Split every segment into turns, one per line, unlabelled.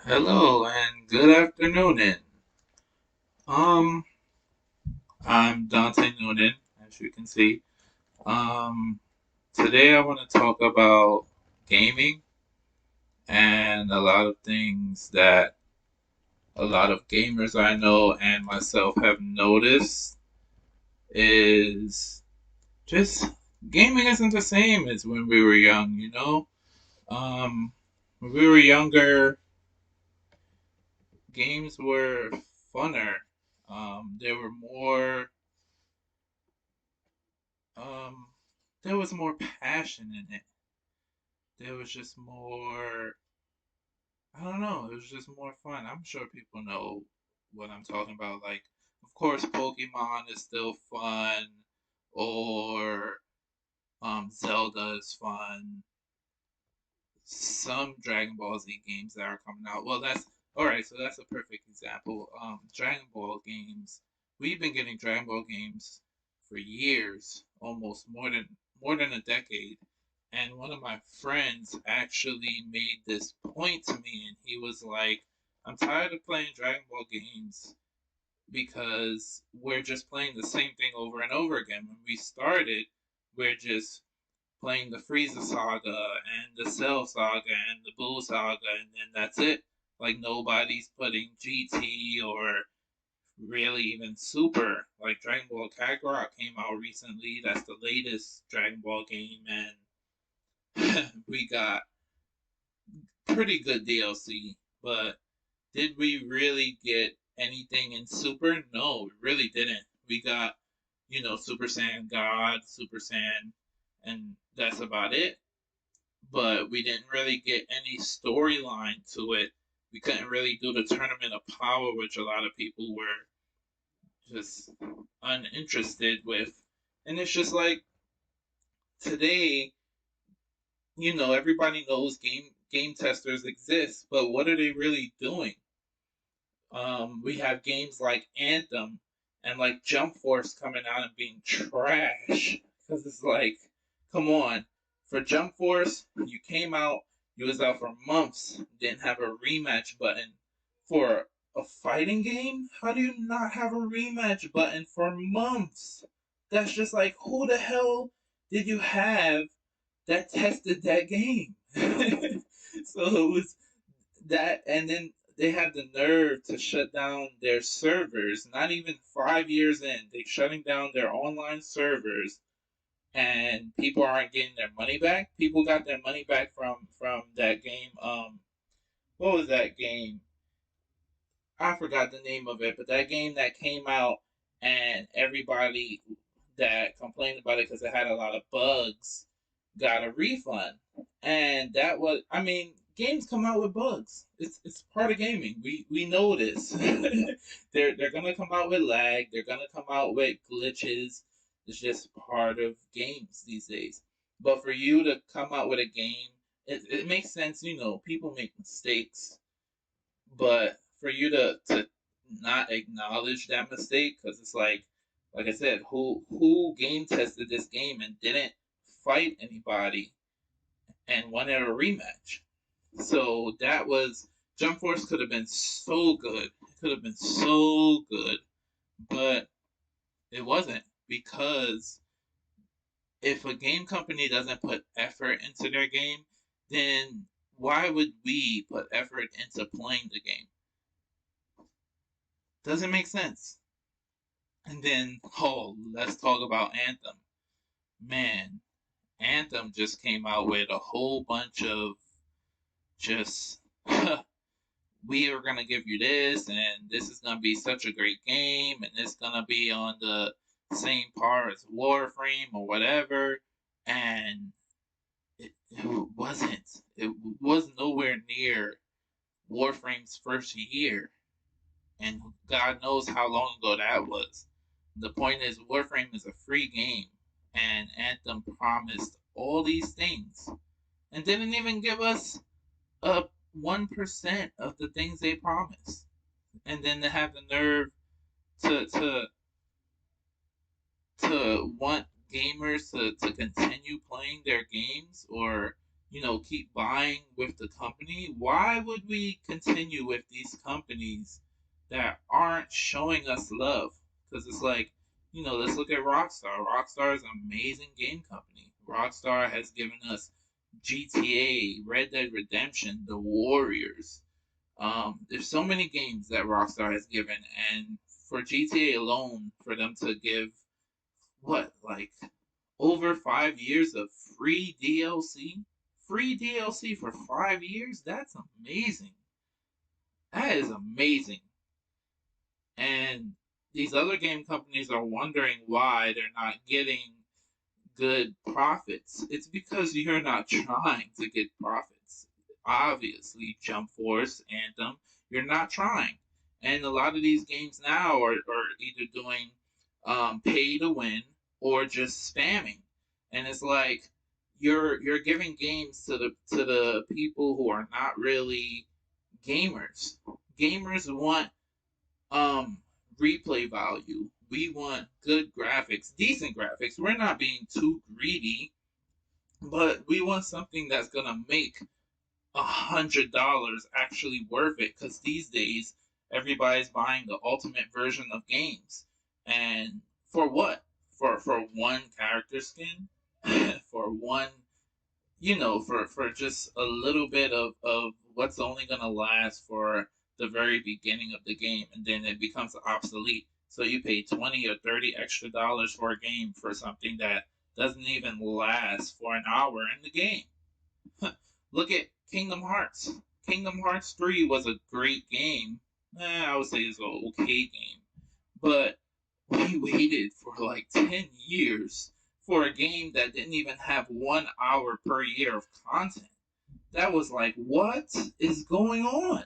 Hello and good afternoon. Um, I'm Dante Noonan, as you can see. Um, Today I want to talk about gaming and a lot of things that a lot of gamers I know and myself have noticed is just gaming isn't the same as when we were young. When we were younger, games were funner. There were more Um, there was more passion in it. There was just more. I don't know. It was just more fun. I'm sure people know what I'm talking about. Like, of course, Pokemon is still fun, or Zelda is fun. Some Dragon Ball Z games that are coming out. Well, that's all right. So that's a perfect example. Dragon Ball games. We've been getting Dragon Ball games for years, almost more than a decade. And one of my friends actually made this point to me, and he was like, "I'm tired of playing Dragon Ball games because we're just playing the same thing over and over again. When we started, we're just playing the Frieza saga and the Cell saga and the Buu saga, and then that's it. Like nobody's putting GT or really even Super. Like Dragon Ball Kakarot came out recently. That's the latest Dragon Ball game, and we got pretty good DLC. But did we really get anything in Super? No, we really didn't. We got, Super Saiyan God, Super Saiyan, and that's about it. But we didn't really get any storyline to it. We couldn't really do the Tournament of Power, which a lot of people were just uninterested with. And it's just like today, everybody knows game testers exist, but what are they really doing? We have games like Anthem and like Jump Force coming out and being trash because it's like, come on, for Jump Force, you came out, you was out for months, didn't have a rematch button. For a fighting game, how do you not have a rematch button for months? That's just like, who the hell did you have that tested that game? So it was that, and then they had the nerve to shut down their servers. Not even 5 years in, they shutting down their online servers, and people aren't getting their money back. People got their money back from that game. What was that game? I forgot the name of it, but that game that came out and everybody that complained about it because it had a lot of bugs got a refund. And that was, I mean, games come out with bugs. It's part of gaming. We know this. They're gonna come out with lag. They're gonna come out with glitches. It's just part of games these days. But for you to come out with a game, it makes sense. People make mistakes, but for you to not acknowledge that mistake, because it's like I said, who game tested this game and didn't fight anybody and wanted a rematch? So that was Jump Force could have been so good. It could have been so good, but it wasn't, because if a game company doesn't put effort into their game, then why would we put effort into playing the game? Doesn't make sense. And then, oh, let's talk about Anthem. Man, Anthem just came out with a whole bunch of just, we are going to give you this, and this is going to be such a great game, and it's going to be on the same par as Warframe or whatever. And it wasn't. It was nowhere near Warframe's first year. And God knows how long ago that was. The point is, Warframe is a free game, and Anthem promised all these things and didn't even give us a 1% of the things they promised. And then to have the nerve to to to want gamers to continue playing their games, or keep buying with the company, why would we continue with these companies that aren't showing us love? Because it's like, let's look at Rockstar. Rockstar is an amazing game company. Rockstar has given us GTA, Red Dead Redemption, The Warriors. There's so many games that Rockstar has given, and for GTA alone, for them to give what, like over 5 years of free DLC for 5 years, that's amazing. That is amazing. And these other game companies are wondering why they're not getting good profits. It's because you're not trying to get profits. Obviously, Jump Force, Anthem, you're not trying. And a lot of these games now are either doing pay to win or just spamming. And it's like you're giving games to the people who are not really gamers. Gamers want um replay value. We want good graphics, decent graphics. We're not being too greedy, but we want something that's gonna make $100 actually worth it. Because these days everybody's buying the ultimate version of games, and for what? For one character skin, for one, for just a little bit of what's only going to last for the very beginning of the game, and then it becomes obsolete. So you pay 20 or 30 extra dollars for a game for something that doesn't even last for an hour in the game. Look at Kingdom Hearts. Kingdom Hearts 3 was a great game. I would say it's an okay game. But we waited for like 10 years for a game that didn't even have 1 hour per year of content. That was like, what is going on?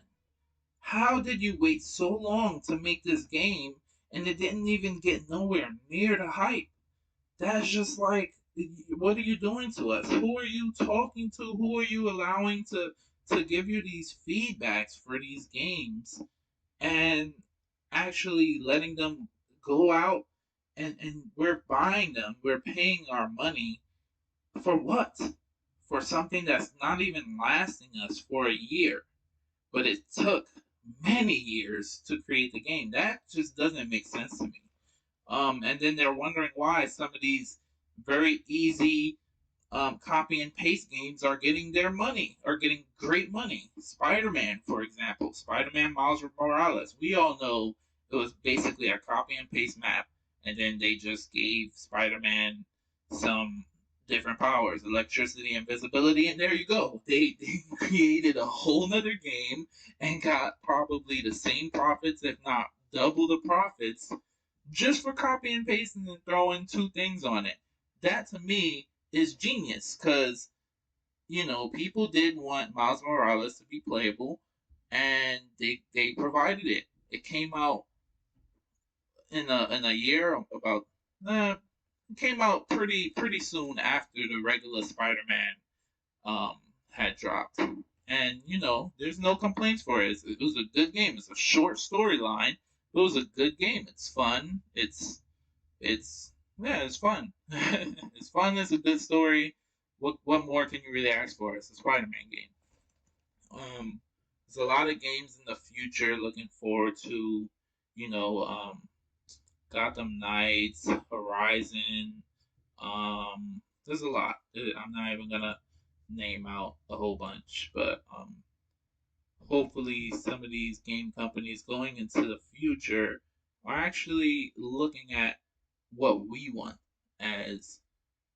How did you wait so long to make this game and it didn't even get nowhere near the hype? That's just like, what are you doing to us? Who are you talking to? Who are you allowing to give you these feedbacks for these games and actually letting them go out, and we're buying them, we're paying our money for what? For something that's not even lasting us for a year, but it took many years to create the game. That just doesn't make sense to me. And then they're wondering why some of these very easy copy and paste games are getting their money, are getting great money. Spider-Man, for example, Spider-Man Miles Morales. We all know it was basically a copy and paste map, and then they just gave Spider-Man some different powers, electricity, invisibility, and there you go. They created a whole nother game and got probably the same profits, if not double the profits, just for copy and pasting and throwing two things on it. That to me is genius because people did want Miles Morales to be playable, and they provided it. It came out in a year about it came out pretty soon after the regular Spider-Man had dropped, and there's no complaints for it. It was a good game. It's a short storyline. It was a good game. It's fun. It's yeah, it's fun. It's fun. It's a good story. What more can you really ask for? It's a Spider-Man game. There's a lot of games in the future. Looking forward to, you know, Gotham Knights, Horizon. There's a lot. I'm not even gonna name out a whole bunch, but hopefully some of these game companies going into the future are actually looking at what we want as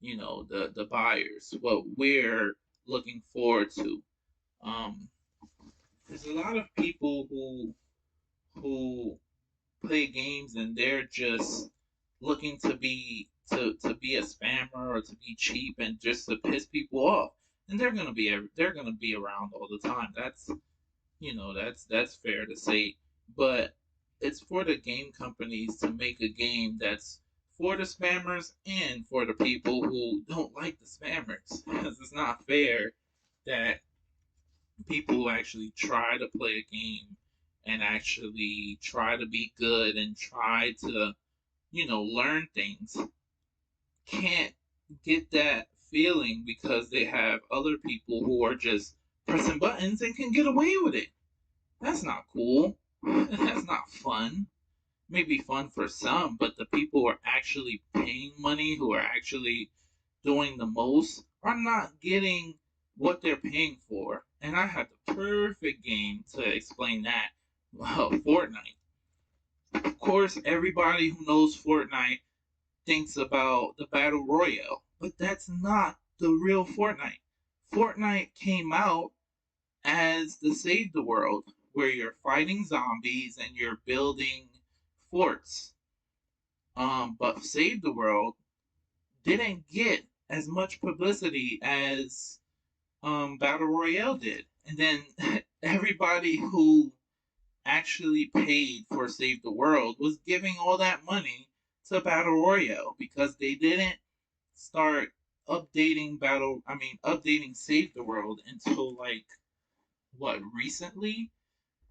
the buyers, what we're looking forward to. Um, there's a lot of people who play games and they're just looking to be a spammer or to be cheap and just to piss people off, and they're gonna be around all the time. That's fair to say, but it's for the game companies to make a game that's for the spammers and for the people who don't like the spammers. Because it's not fair that people who actually try to play a game and actually try to be good and try to learn things can't get that feeling because they have other people who are just pressing buttons and can get away with it. That's not cool. That's not fun. Maybe fun for some, but the people who are actually paying money, who are actually doing the most, are not getting what they're paying for. And I have the perfect game to explain that. Well, Fortnite. Of course, everybody who knows Fortnite thinks about the Battle Royale, but that's not the real Fortnite. Fortnite came out as the Save the World, where you're fighting zombies and you're building forts. But Save the World didn't get as much publicity as Battle Royale did. And then everybody who actually paid for Save the World was giving all that money to Battle Royale because they didn't start updating Save the World until like what, recently?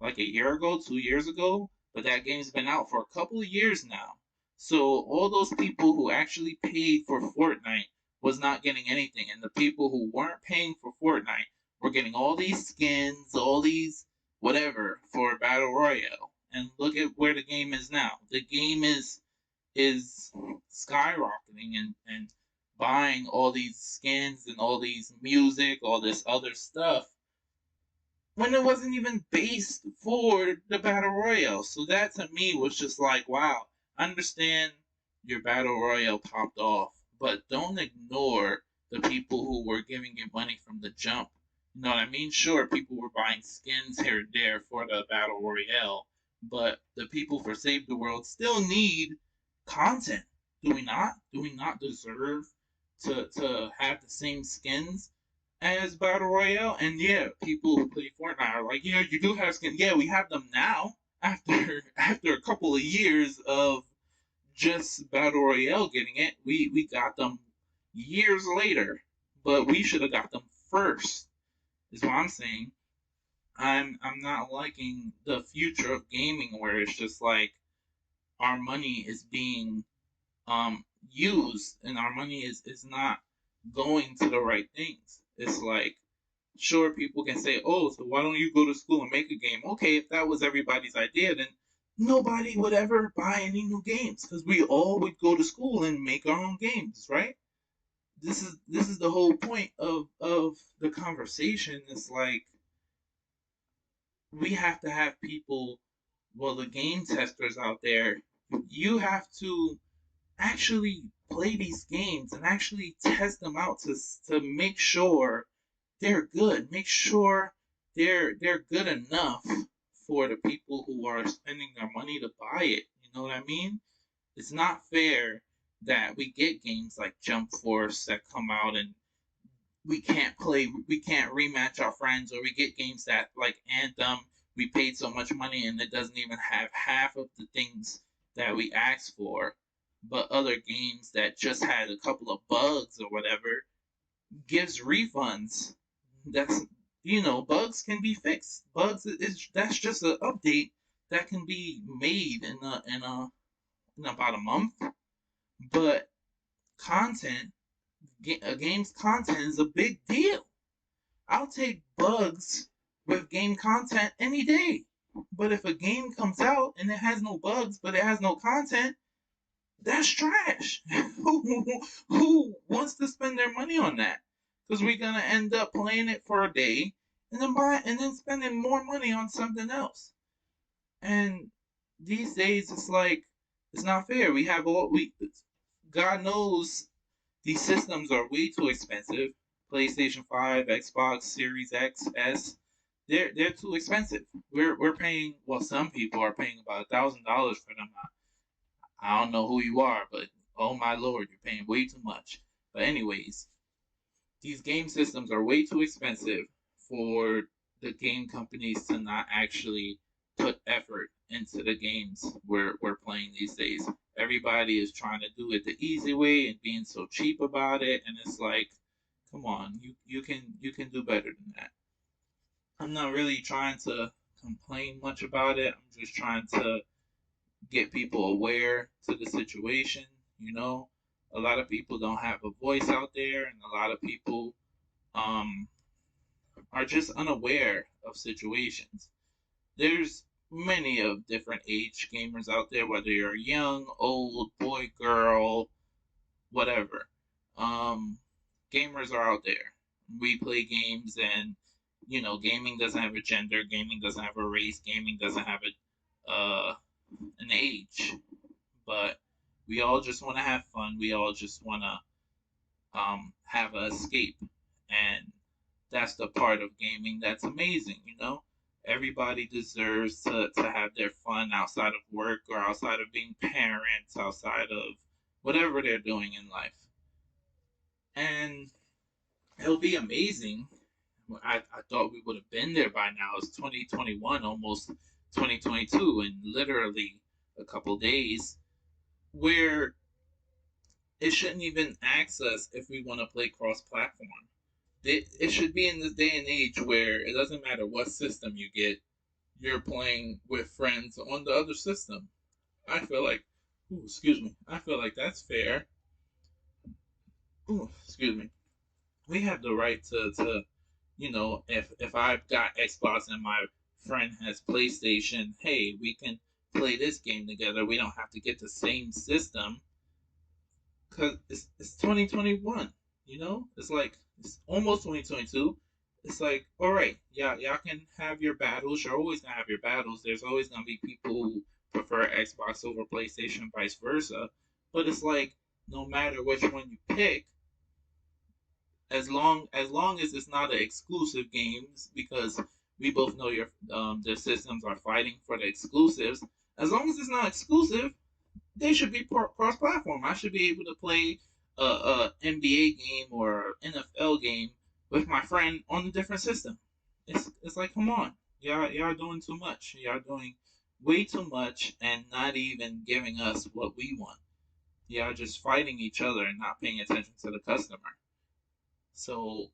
Like a year ago, 2 years ago, but that game's been out for a couple of years now. So all those people who actually paid for Fortnite was not getting anything, and the people who weren't paying for Fortnite were getting all these skins, all these whatever for Battle Royale. And look at where the game is now. The game is skyrocketing and buying all these skins and all these music, all this other stuff when it wasn't even based for the battle royale. So that to me was just like, wow, I understand your battle royale popped off, but don't ignore the people who were giving you money from the jump. You know what I mean? Sure, people were buying skins here and there for the battle royale, but the people for Save the World still need content. Do we not? Do we not deserve to have the same skins as Battle Royale? And yeah, people who play Fortnite are like, yeah, you do have skins. Yeah, we have them now after a couple of years of just Battle Royale getting it. We got them years later, but we should have got them first. Is what I'm saying. I'm not liking the future of gaming where it's just like our money is being used and our money is not going to the right things. It's like, sure, people can say, oh, so why don't you go to school and make a game? Okay, if that was everybody's idea, then nobody would ever buy any new games because we all would go to school and make our own games, right? This is the whole point of the conversation. It's like we have to have people, well, the game testers out there, you have to actually play these games and actually test them out to make sure they're good. Make sure they're good enough for the people who are spending their money to buy it. You know what I mean? It's not fair that we get games like Jump Force that come out and we can't rematch our friends, or we get games that like Anthem, we paid so much money and it doesn't even have half of the things that we asked for. But other games that just had a couple of bugs or whatever gives refunds. That's, bugs can be fixed. Bugs is that's just an update that can be made in about a month. But content, a game's content is a big deal. I'll take bugs with game content any day. But if a game comes out and it has no bugs, but it has no content, that's trash. who wants to spend their money on that? Because we're gonna end up playing it for a day and then spending more money on something else. And these days, it's like it's not fair. We have all we. God knows these systems are way too expensive. PlayStation 5, Xbox Series X, S, they're too expensive. We're paying, well, some people are paying about $1,000 for them. I don't know who you are, but oh my lord, you're paying way too much. But anyways, these game systems are way too expensive for the game companies to not actually put effort into the games we're playing these days. Everybody is trying to do it the easy way and being so cheap about it, and it's like, come on, you can do better than that. I'm not really trying to complain much about it. I'm just trying to get people aware to the situation, you know. A lot of people don't have a voice out there, and a lot of people um, are just unaware of situations. There's many of different age gamers out there, whether you're young, old, boy, girl, whatever. Um, Gamers are out there. We play games, and gaming doesn't have a gender, gaming doesn't have a race, gaming doesn't have an age. But we all just want to have fun. We all just want to have an escape, and that's the part of gaming that's amazing. Everybody deserves to have their fun outside of work or outside of being parents, outside of whatever they're doing in life. And it'll be amazing. I thought we would have been there by now. It's 2021, almost 2022, in literally a couple days, where it shouldn't even ask us if we want to play cross platform. It should be in this day and age where it doesn't matter what system you get, you're playing with friends on the other system. I feel like, ooh, excuse me, I feel like that's fair. Ooh, excuse me. We have the right to if I've got Xbox and my friend has PlayStation, hey, we can play this game together. We don't have to get the same system because it's 2021. It's like it's almost 2022. It's like, all right, yeah, y'all can have your battles. You're always gonna have your battles. There's always gonna be people who prefer Xbox over PlayStation, vice versa. But it's like, no matter which one you pick, as long as it's not an exclusive games, because we both know their systems are fighting for the exclusives. As long as it's not exclusive, they should be cross-platform. I should be able to play a NBA game or NFL game with my friend on a different system. It's like, come on, y'all doing too much. Y'all doing way too much and not even giving us what we want. Y'all just fighting each other and not paying attention to the customer. So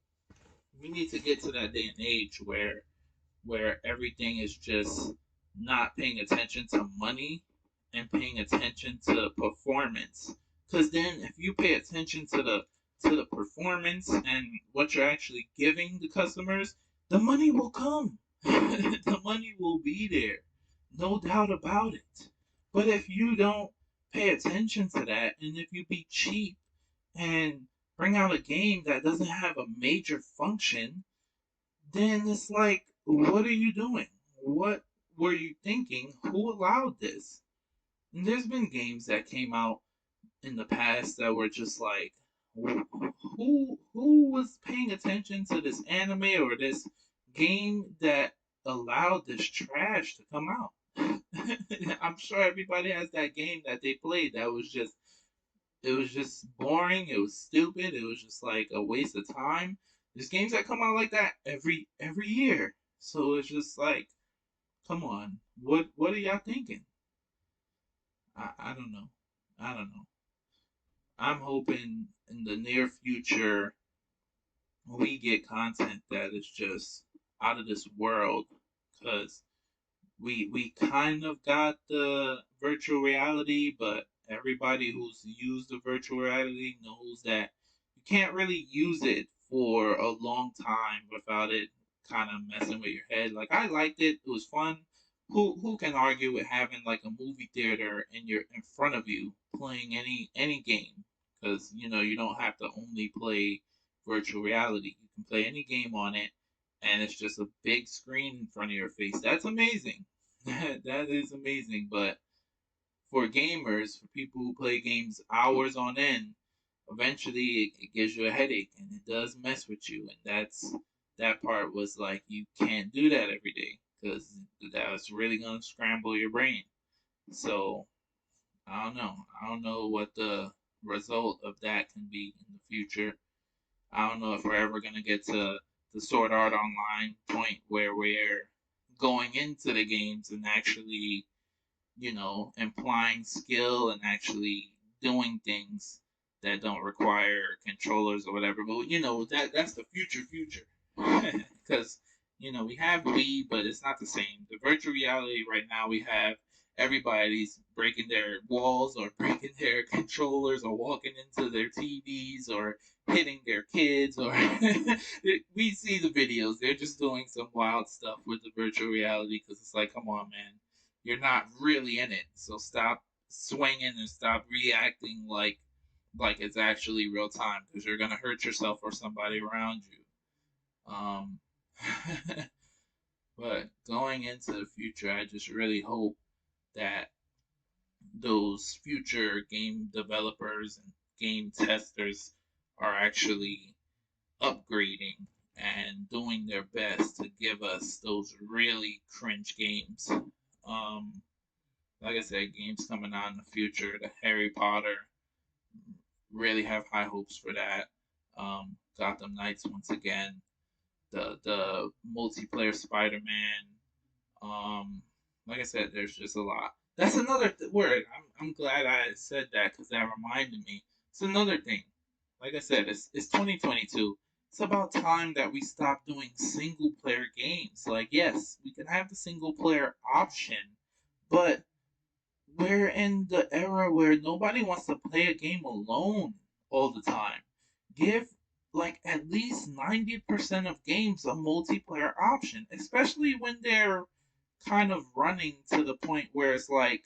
we need to get to that day and age where everything is just not paying attention to money and paying attention to performance. Because then, if you pay attention to the performance and what you're actually giving the customers, the money will come. The money will be there, no doubt about it. But if you don't pay attention to that, and if you be cheap and bring out a game that doesn't have a major function, then it's like, what are you doing? What were you thinking? Who allowed this? And there's been games that came out in the past that were just like, who was paying attention to this anime or this game that allowed this trash to come out? I'm sure everybody has that game that they played that was just boring. It was stupid. It was just like a waste of time. There's games that come out like that every year. So it's just like, come on, what are y'all thinking? I don't know. I don't know. I'm hoping in the near future we get content that is just out of this world, because we kind of got the virtual reality, but everybody who's used the virtual reality knows that you can't really use it for a long time without it kind of messing with your head. Like, I liked it; it was fun. Who can argue with having like a movie theater in front of you playing any game? Because you don't have to only play virtual reality. You can play any game on it, and it's just a big screen in front of your face. That's amazing. That is amazing. But for gamers, for people who play games hours on end, eventually it gives you a headache, and it does mess with you. And that part was like, you can't do that every day, because that's really gonna scramble your brain. So I don't know. I don't know what the result of that can be in the future. I don't know if we're ever gonna get to the Sword Art Online point where we're going into the games and actually, implying skill and actually doing things that don't require controllers or whatever. But that's the future. Because we have Wii, but it's not the same. The virtual reality right now we have everybody's breaking their walls or breaking their controllers or walking into their TVs or hitting their kids or we see the videos. They're just doing some wild stuff with the virtual reality because it's like, come on, man, you're not really in it. So stop swinging and stop reacting like it's actually real time because you're gonna hurt yourself or somebody around you. But going into the future, I just really hope that those future game developers and game testers are actually upgrading and doing their best to give us those really cringe games. Um, like I said, games coming out in the future, the Harry Potter, really have high hopes for that. Gotham Knights once again, the multiplayer Spider-Man. Um, like I said, there's just a lot. That's another word. I'm glad I said that because that reminded me. It's another thing. Like I said, it's 2022. It's about time that we stop doing single player games. Like, yes, we can have the single player option, but we're in the era where nobody wants to play a game alone all the time. Give like at least 90% of games a multiplayer option, especially when they're kind of running to the point where it's like,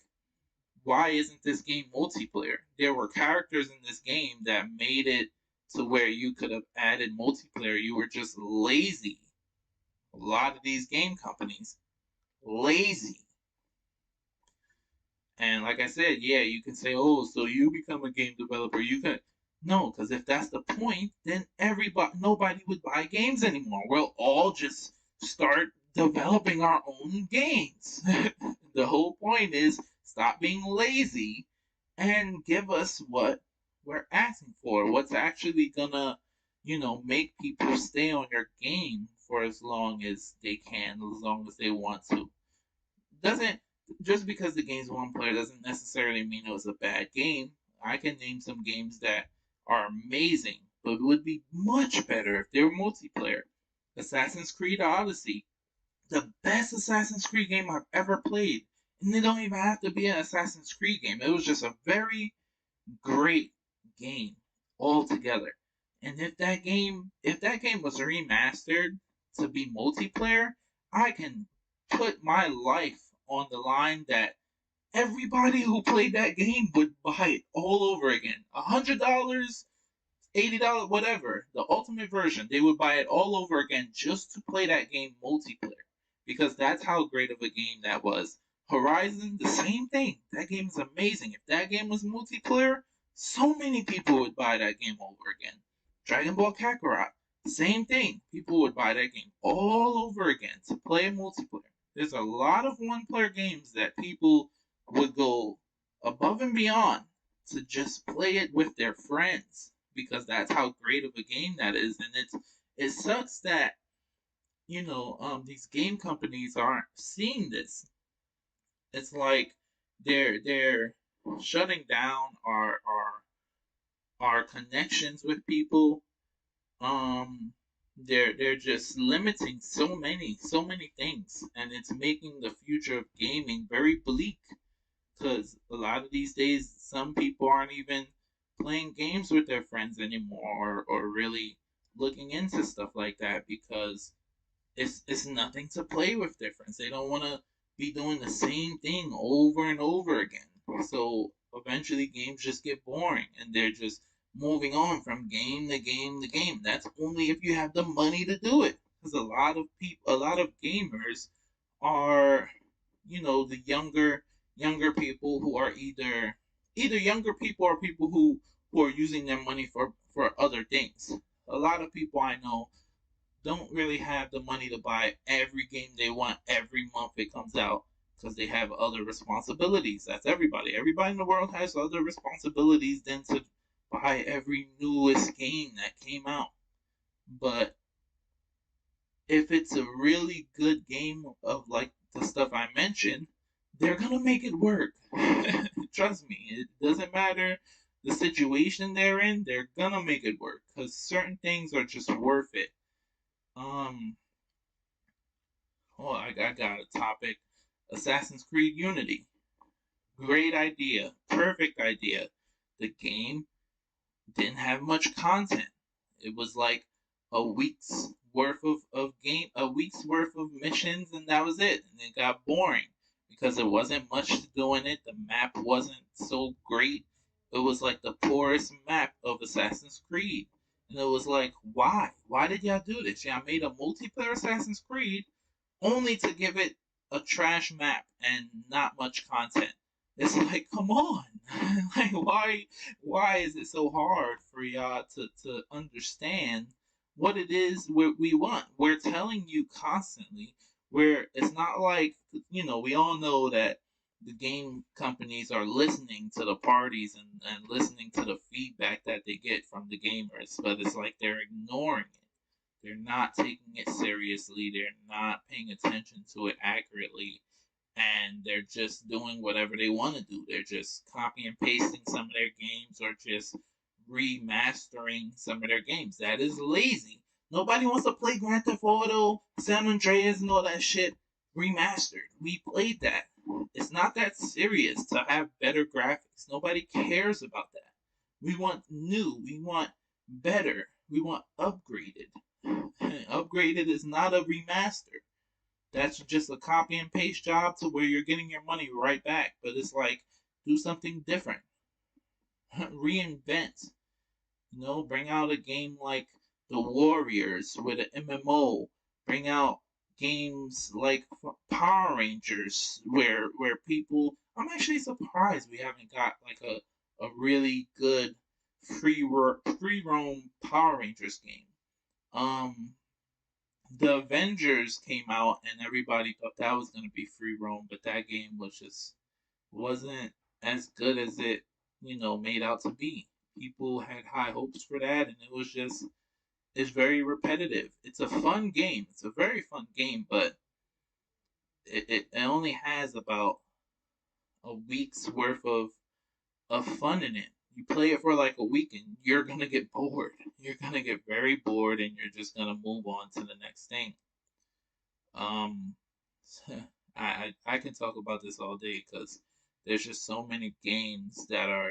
why isn't this game multiplayer? There were characters in this game that made it to where you could have added multiplayer. You were just lazy. A lot of these game companies, lazy. And like I said, yeah, you can say, oh, so you become a game developer. You can. No, because if that's the point, then nobody would buy games anymore. We'll all just start developing our own games. The whole point is stop being lazy and give us what we're asking for. What's actually gonna, make people stay on your game for as long as they can, as long as they want to. Doesn't Just because the game's one player doesn't necessarily mean it was a bad game. I can name some games that are amazing, but would be much better if they were multiplayer. Assassin's Creed Odyssey, the best Assassin's Creed game I've ever played. And it don't even have to be an Assassin's Creed game. It was just a very great game altogether. And if that game was remastered to be multiplayer, I can put my life on the line that everybody who played that game would buy it all over again. $100, $80, whatever, the ultimate version, they would buy it all over again just to play that game multiplayer. Because that's how great of a game that was. Horizon, the same thing. That game is amazing. If that game was multiplayer, so many people would buy that game over again. Dragon Ball Kakarot, same thing. People would buy that game all over again to play multiplayer. There's a lot of one player games that people would go above and beyond to just play it with their friends because that's how great of a game that is. And it sucks that these game companies aren't seeing this. It's like they're shutting down our connections with people. They're just limiting so many things, and it's making the future of gaming very bleak. Because a lot of these days, some people aren't even playing games with their friends anymore, or really looking into stuff like that because it's nothing to play with their friends. They don't want to be doing the same thing over and over again. So eventually, games just get boring, and they're just moving on from game to game to game. That's only if you have the money to do it. Because a lot of gamers are, the younger people who are either younger people or people who are using their money for other things. A lot of people I know don't really have the money to buy every game they want every month it comes out because they have other responsibilities. That's everybody. Everybody in the world has other responsibilities than to buy every newest game that came out. But if it's a really good game of like the stuff I mentioned, they're gonna make it work. Trust me, it doesn't matter the situation they're in, they're gonna make it work because certain things are just worth it. Um, I got a topic. Assassin's Creed Unity. Great idea. Perfect idea. The game didn't have much content. It was like a week's worth a week's worth of missions, and that was it. And it got boring because there wasn't much to do in it. The map wasn't so great. It was like the poorest map of Assassin's Creed. And it was like, why? Why did y'all do this? Y'all made a multiplayer Assassin's Creed only to give it a trash map and not much content. It's like, come on, like why is it so hard for y'all to understand what it is we want? We're telling you constantly. Where it's not like we all know that the game companies are listening to the parties and listening to the feedback that they get from the gamers, but it's like they're ignoring it. They're not taking it seriously. They're not paying attention to it accurately. And they're just doing whatever they want to do. They're just copy and pasting some of their games or just remastering some of their games. That is lazy. Nobody wants to play Grand Theft Auto, San Andreas, and all that shit remastered. We played that. It's not that serious to have better graphics. Nobody cares about that. We want new. We want better. We want upgraded. Upgraded is not a remaster. That's just a copy and paste job to where you're getting your money right back. But it's like, do something different. Reinvent. Bring out a game like The Warriors with an MMO. Bring out games like Power Rangers where people. I'm actually surprised we haven't got like a really good free roam Power Rangers game. Um, the Avengers came out and everybody thought that was going to be free roam, but that game wasn't as good as it made out to be. People had high hopes for that, and it's very repetitive. It's a fun game. It's a very fun game, but it only has about a week's worth of fun in it. You play it for like a week and you're gonna get bored. You're gonna get very bored and you're just gonna move on to the next thing. Um, I can talk about this all day because there's just so many games that are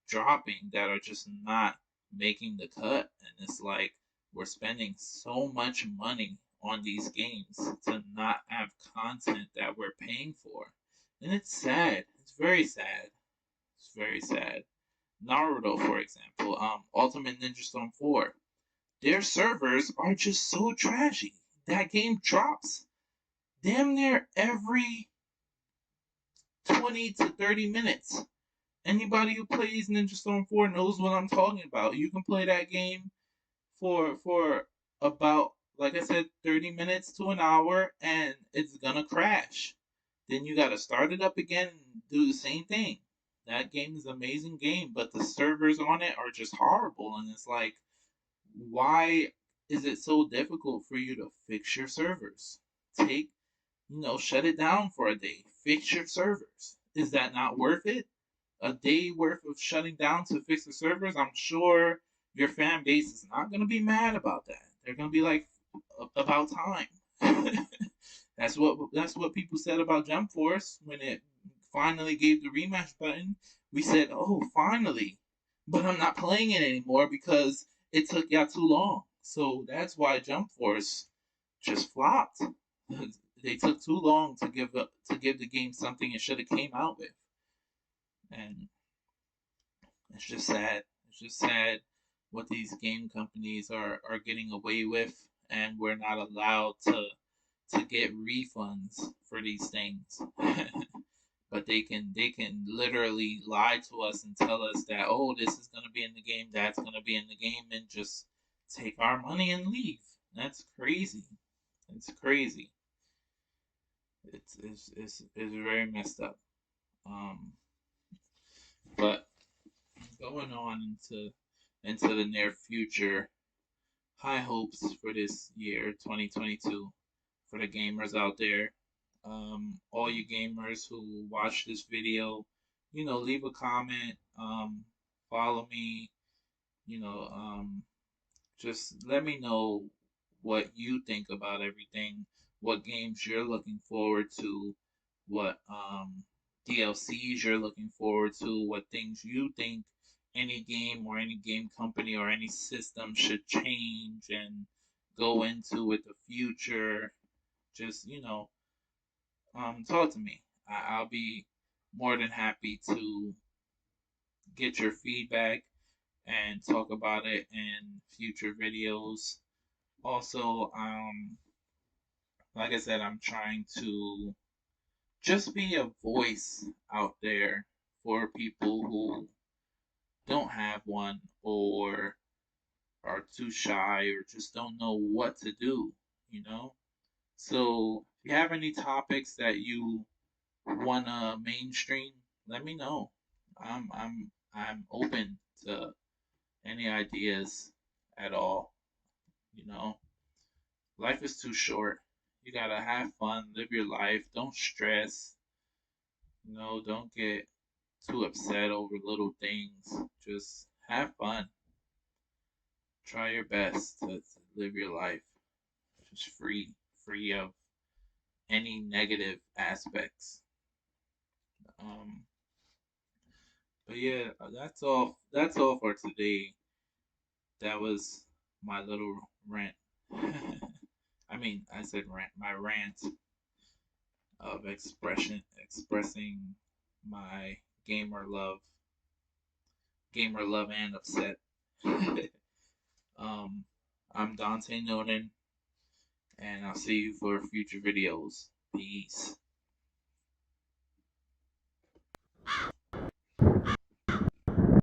dropping that are just not making the cut, and it's like we're spending so much money on these games to not have content that we're paying for, and it's sad. It's very sad. It's very sad. Naruto, for example, Ultimate Ninja Storm 4, their servers are just so trashy. That game drops damn near every 20 to 30 minutes. Anybody who plays Ninja Storm 4 knows what I'm talking about. You can play that game for about, like I said, 30 minutes to an hour, and it's gonna crash. Then you gotta start it up again and do the same thing. That game is an amazing game, but the servers on it are just horrible, and it's like, why is it so difficult for you to fix your servers? Take shut it down for a day. Fix your servers. Is that not worth it? A day worth of shutting down to fix the servers? I'm sure your fan base is not going to be mad about that. They're going to be like, about time. That's what people said about Jump Force when it finally gave the rematch button. We said, "Oh, finally!" But I'm not playing it anymore because it took y'all too long. So that's why Jump Force just flopped. They took too long to give the game something it should have came out with, and it's just sad. It's just sad what these game companies are getting away with, and we're not allowed to get refunds for these things. But they can literally lie to us and tell us that, oh, this is gonna be in the game, that's gonna be in the game, and just take our money and leave. That's crazy. It's crazy. It's very messed up. Um, but going on into the near future, high hopes for this year, 2022, for the gamers out there. All you gamers who watch this video, leave a comment, follow me, you know, just let me know what you think about everything, what games you're looking forward to, what DLCs you're looking forward to, what things you think any game or any game company or any system should change and go into with the future. Just, talk to me. I'll be more than happy to get your feedback and talk about it in future videos. Also, like I said, I'm trying to just be a voice out there for people who don't have one or are too shy or just don't know what to do, you know? So, if you have any topics that you wanna mainstream, let me know. I'm open to any ideas at all, you know? Life is too short. You gotta have fun, live your life, don't stress, don't get too upset over little things. Just have fun. Try your best to live your life just free of any negative aspects. Um, but yeah, that's all. That's all for today. That was my little rant. I mean, I said rant. My rant of expressing my gamer love, gamer love and upset. um, I'm Dante Nolan, and I'll see you for future videos. Peace.